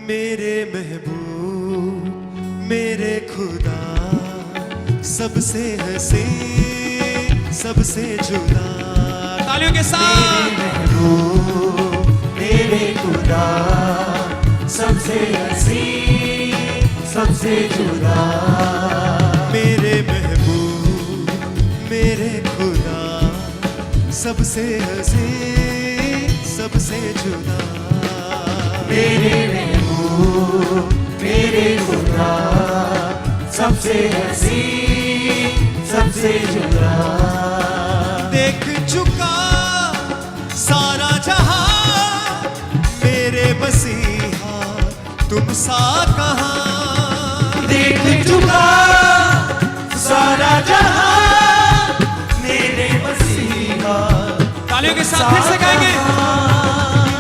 मेरे महबूब मेरे खुदा, सबसे हंसी सबसे जुदा। तालियों के साथ। मेरे महबूब मेरे खुदा, सबसे हंसी सबसे जुदा। मेरे महबूब मेरे खुदा, सबसे हंसी सबसे जुदा। मेरे महबूब मेरे खुदा, सबसे हंसी सबसे जुदा। देख चुका सारा जहां, मेरे मसीहा तुम सा कहां। देख चुका सारा जहां, मेरे मसीहा। तालियों के साथ फिर से गाएंगे।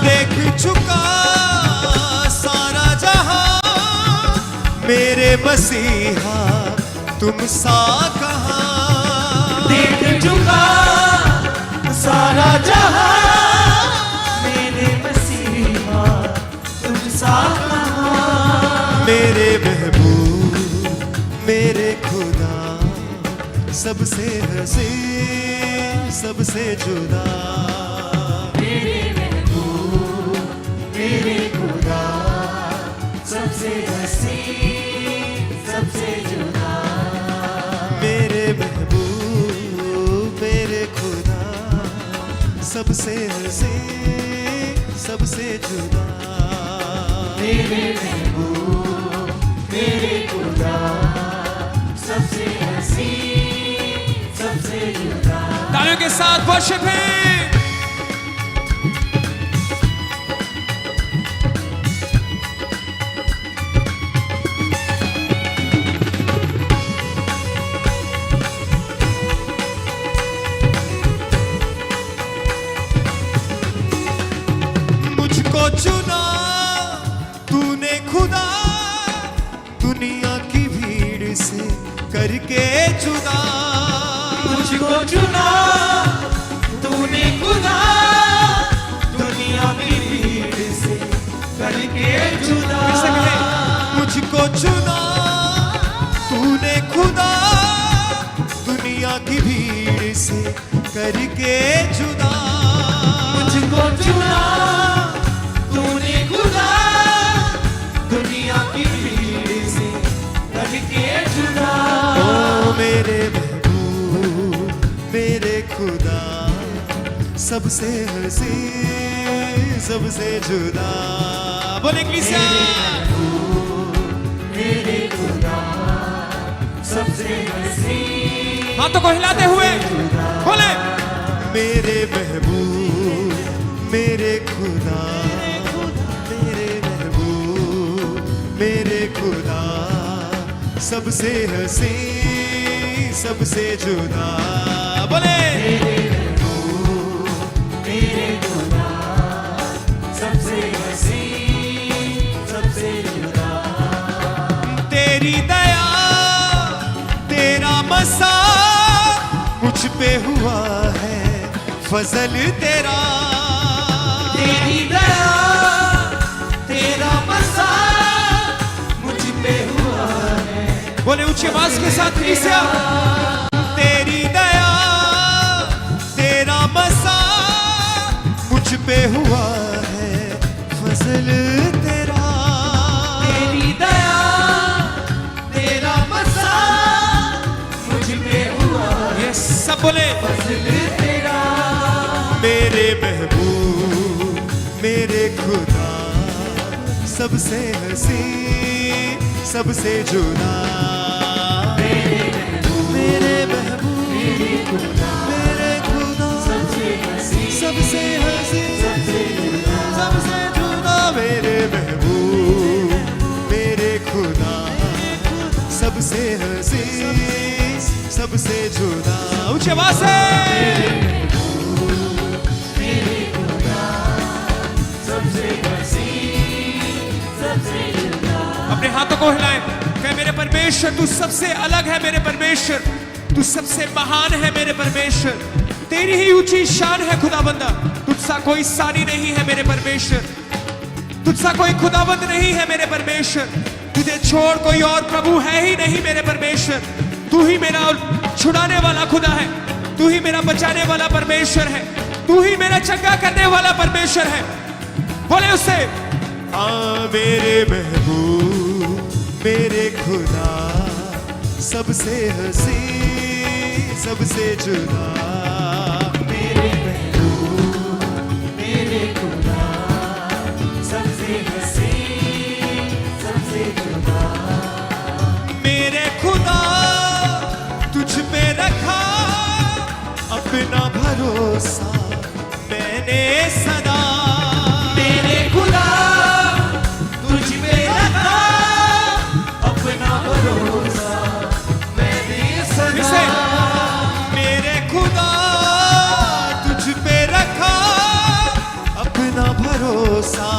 देख चुका सारा जहां, मेरे मसीहा तुम सा कहां। देख चुका सारा जहां, मेरे मसीहा तुम सा कहां। मेरे महबूब मेरे खुदा, सबसे हंसी सबसे जुदा। मेरे महबूब मेरे खुदा, सबसे हंसी सबसे जुदा। मेरे महबूब मेरे खुदा, सबसे हंसी सबसे जुदा। मेरे महबूब मेरे खुदा, सबसे हंसी सबसे जुदा। तालियों के साथ वर्शिप है। मुझको चुना तूने खुदा, दुनिया की भीड़ से करके जुदा। मुझको चुना तूने खुदा, दुनिया की भीड़ से करके जुदा। मुझको चुना तूने खुदा, दुनिया की भीड़ से करके जुदा। मुझको चुना तूने खुदा, दुनिया की भीड़ से करके जुदा। ओ मेरे महबूब मेरे खुदा, सबसे हंसी सबसे जुदा। बोले कलीसिया। मेरे खुदा, सबसे हंसी। हाथों को हिलाते हुए बोले। मेरे महबूब मेरे खुदा, मेरे महबूब मेरे खुदा, सबसे हंसी सबसे जुदा। बोले। मेरे महबूब मेरे खुदा, सबसे हंसी सबसे जुदा। तेरी दया तेरा मसा मुझ पे हुआ है, फजल तेरा। तेरी दया तेरा मसा मुझ पे हुआ है। बोले ऊंची आवाज के साथ कलीसिया। तेरी दया तेरा मसा मुझ पे हुआ है, फजल तेरा। तेरी दया तेरा मसा मुझ पे हुआ है, सब बोले। फजल तेरा। मेरे महबूब मेरे खुदा, सबसे हंसी सबसे जुदा। मेरे महबूब मेरे खुदा, मेरे खुदा, सबसे हंसी सबसे जुदा सबसे जुदा। मेरे महबूब मेरे खुदा, सबसे हंसी सबसे जुदा। ऊंची आवाज से। अपने हाथों को हिलाएं। कहे मेरे परमेश्वर तू सबसे अलग है, मेरे परमेश्वर तू सबसे महान है, मेरे परमेश्वर तेरी ही ऊंची शान है खुदाबंदा, तुझसा कोई सानी नहीं है मेरे परमेश्वर। तुझसा कोई खुदावंद नहीं है मेरे परमेश्वर, तुझे छोड़ कोई और प्रभु है ही नहीं मेरे परमेश्वर। तू ही मेरा छुड़ाने वाला खुदा है, तू ही मेरा बचाने वाला परमेश्वर है, तू ही मेरा चंगा करने वाला परमेश्वर है। बोले उससे, हाँ मेरे महबूब मेरे खुदा, सबसे हंसी सबसे जुदा। मेरे महबूब मेरे खुदा, सबसे हंसी सबसे जुदा। मेरे खुदा तुझ पे रखा अपना भरोसा मैंने सदा। मेरे खुदा तुझ पे रखा अपना भरोसा मैंने सदा। इसे मेरे खुदा तुझ पे रखा अपना भरोसा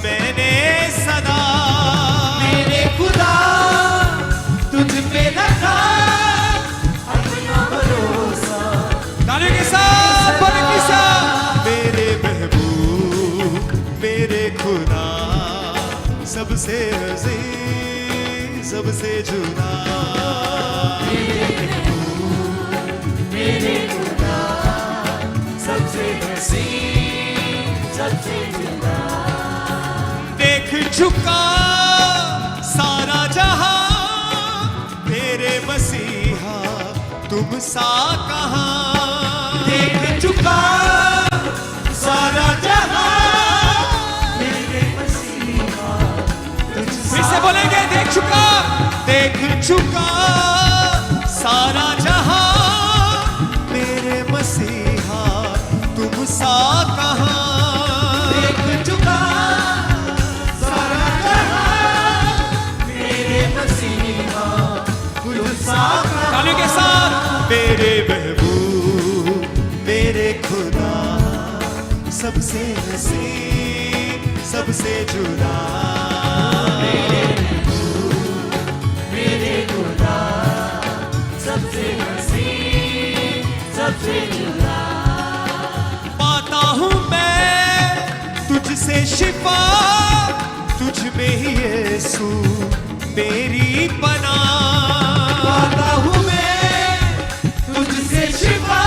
मैंने सदा। मेरे खुदा तुझ पे रखा अपना भरोसा। तालियों के साथ बोले के साथ, मेरे महबूब मेरे खुदा, सबसे हंसी सबसे जुदा। मेरे खुदा सबसे हंसी सबसे जुदा। देख चुका सारा जहां तेरे मसीहा तुम सा कहां। देख चुका सारा जहां मेरे मसीहा फिर से बोलेंगे, देख चुका, देख चुका सारा जहां मेरे मसीहा तुम सा कहां। देख चुका सारा जहां मेरे मसीहा तुझसा कहां। तालियों के साथ, मेरे महबूब मेरे खुदा, सबसे हंसी सबसे जुदा। मेरे खुदा सबसे हंसी सबसे जुदा। पाता हूँ मैं तुझसे शिफा, तुझ में ही यीशु मेरी पनाह। पाता हूँ मैं तुझसे शिफा,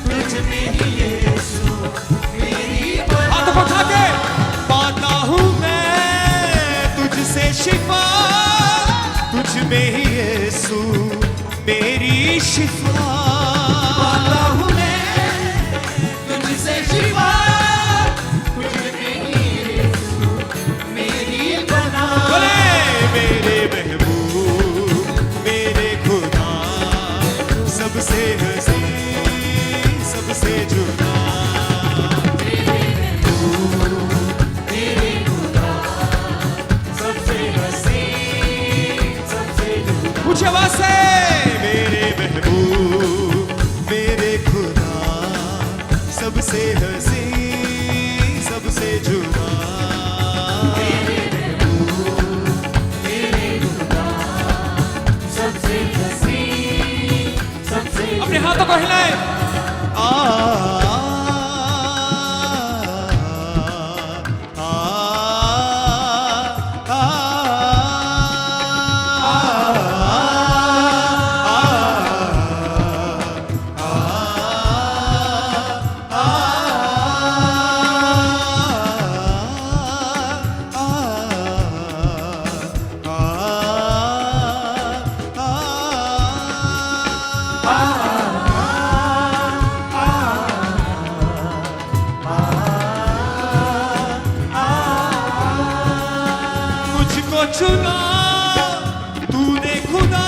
तुझ में ही यीशु मेरी हाथ पनाह। उठा के, पाता हूँ मैं तुझसे शिफा, तुझ में ही यीशु मेरी शिफा। पाता हूँ मैं तुझसे शिफा, तुझ में ही यीशु मेरी पनाह। बोले, मेरे महबूब मेरे खुदा, सबसे हंसी सबसे जुदा। मेरे खुदा सबसे हंसी सबसे जुदा। ऊंची आवाज से, मेरे महबूब मेरे खुदा, सबसे हंसी सबसे जुदा। सबसे हंसी सबसे अपने हाथों को हिलाएं। आ आ मुझको चुना तूने खुदा,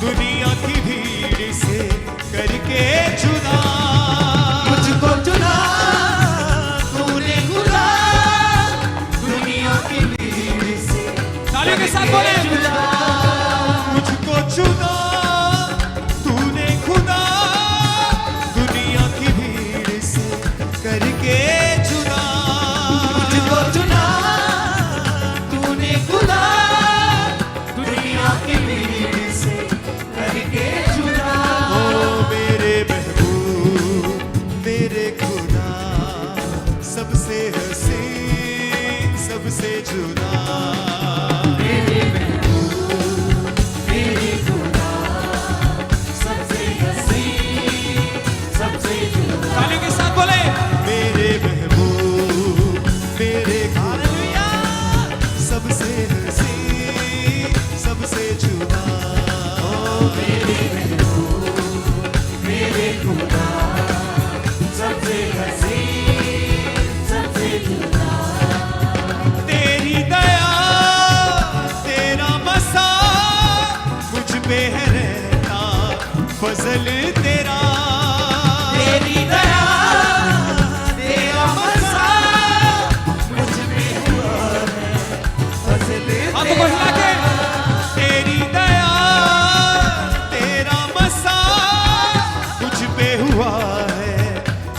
दुनिया की भीड़ से करके जुदा। मुझको चुना तूने खुदा, दुनिया की भीड़ से तालियों के साथ बोले, मुझको चुना तूने खुदा, दुनिया की भीड़ से करके जुदा। मुझको चुना तूने खुदा, जुदा मेरे महबूब मेरे खुदा सबसे हसीन सबसे जुदा तालियों के साथ बोले मेरे महबूब मेरे खुदा सबसे हसीन सबसे जुदा मेरे महबूब मेरे खुदा सबसे हसीन सबसे जुदा तेरी दया तेरा मसा मुझ पे है रहता फजल तेरा तेरी दया तेरा मसा मुझ पे हुआ है फजल हाथों को हिला के तेरी दया तेरा मसा मुझ पे हुआ है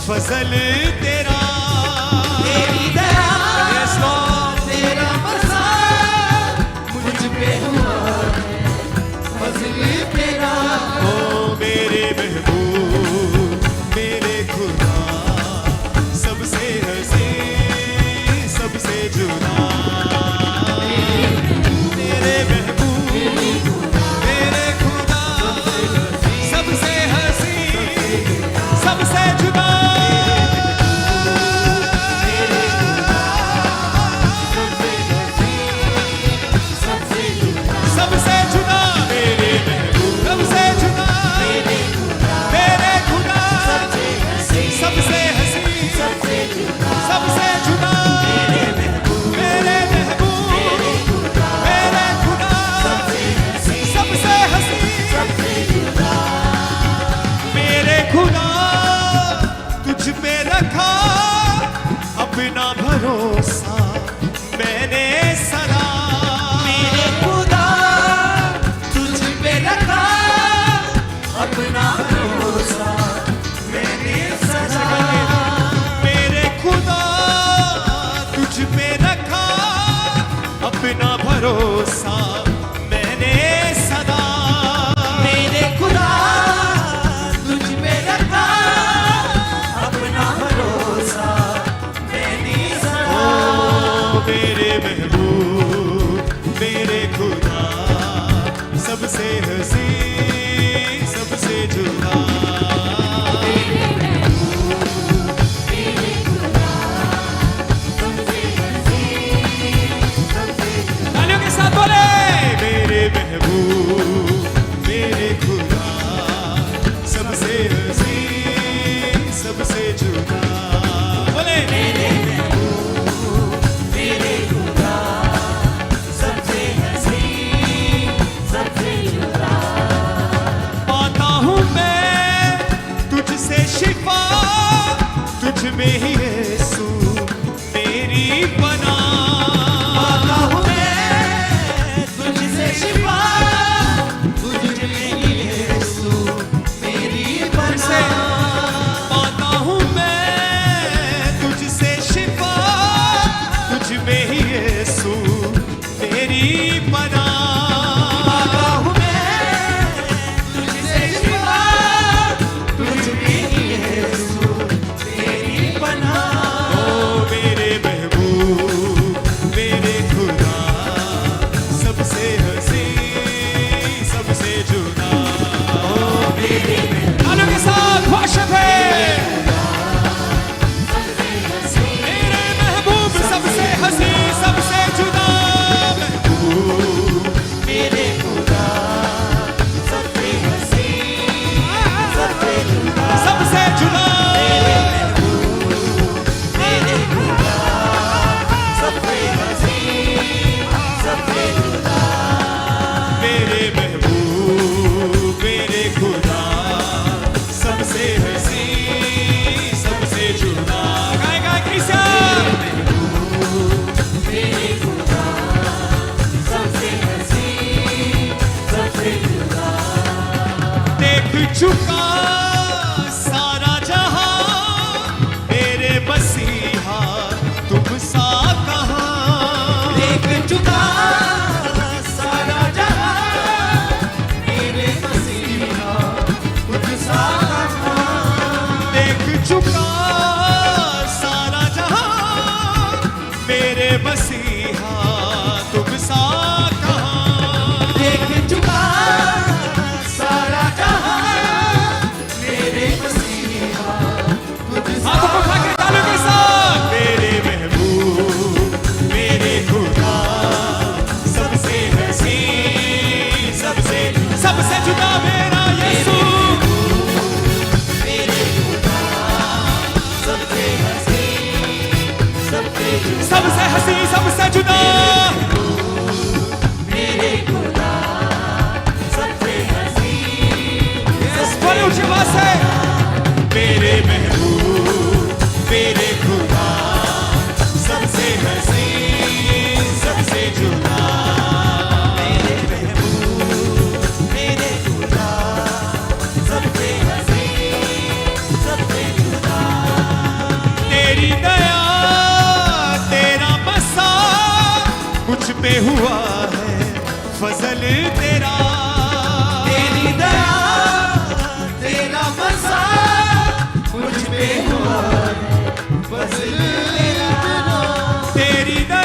फजल तेरा तेरी दया Yes, Lord. तेरा मसा मुझ पे हुआ है फजल तेरा ओ मेरे महबूब मेरे खुदा सबसे हसीन सबसे जुदा मेरे महबूब मेरे खुदा सबसे हसीन सबसे जुदा सबसे जुदा सबसे जुदा मेरे महबूब सबसे जुदा मेरे खुदा सबसे हसीन सबसे हसीन सबसे जुदा सबसे जुदा मेरे महबूब मेरे खुदा सबसे हसीन सबसे जुदा मेरे खुदा तुझ पे रखा अपना भरोसा मैंने सदा मेरे खुदा तुझ पे रखा अपना भरोसा मैंने सदा मेरे खुदा तुझ पे रखा अपना भरोसा मैंने सदा मेरे खुदा तुझ पे रखा अपना भरोसा मैंने सदा ओ मेरे महबूब मेरे खुदा सबसे हसीन सबसे जुदा तालियों के साथ बोले मेरे महबूब मेरे खुदा सबसे हसीन सबसे जुदा बोले मेरे खुदा सबसे हसीन सबसे जुदा पाता हूँ मैं तुझसे शिफा तुझ में ही यीशु मेरी बना पाता हूँ मैं तुझसे शिफा तुझ में ही यीशु मेरी से पनाह पाता हूँ मैं तुझसे शिफा तुझ में ही यीशु मेरी बना पाता हूँ मैं तुझसे शिफा तुझ में ही यीशु मेरी पनाह ओ मेरे महबूब मेरे खुदा सबसे हसीन सबसे जुदा तालियों के साथ वर्शिप है मेरे महबूब सबसे हसीन सबसे जुदा मेरे खुदा सबसे हसीन सबसे जुदा सबसे जुदा मेरे खुदा सबसे हसीन सबसे जुदा मेरे महबूब मेरे खुदा सबसे हसीन सबसे जुदा गाए गाए कृष्ण मेरे खुदा सबसे हसीन सबसे जुदा देख चुका सारा जहां मेरे मसीहा तुम सा कहाँ देख चुका सारा जहां मेरे मसीहा खुद सा देख चुका सारा जहां मेरे मसीहा मसीह सबसे जुदा मेरे खुदा सबसे हसीन बोले ऊंची आवाज से मेरे महबूब मेरे खुदा सबसे हसीन सबसे जुदा मेरे महबूब मेरे खुदा सबसे हसीन सबसे जुदा तेरी दया तेरा बसा मुझ पे हुआ है फजल तेरा तेरी दया तेरा बसा मुझ पे हुआ फजल तेरा तेरी दया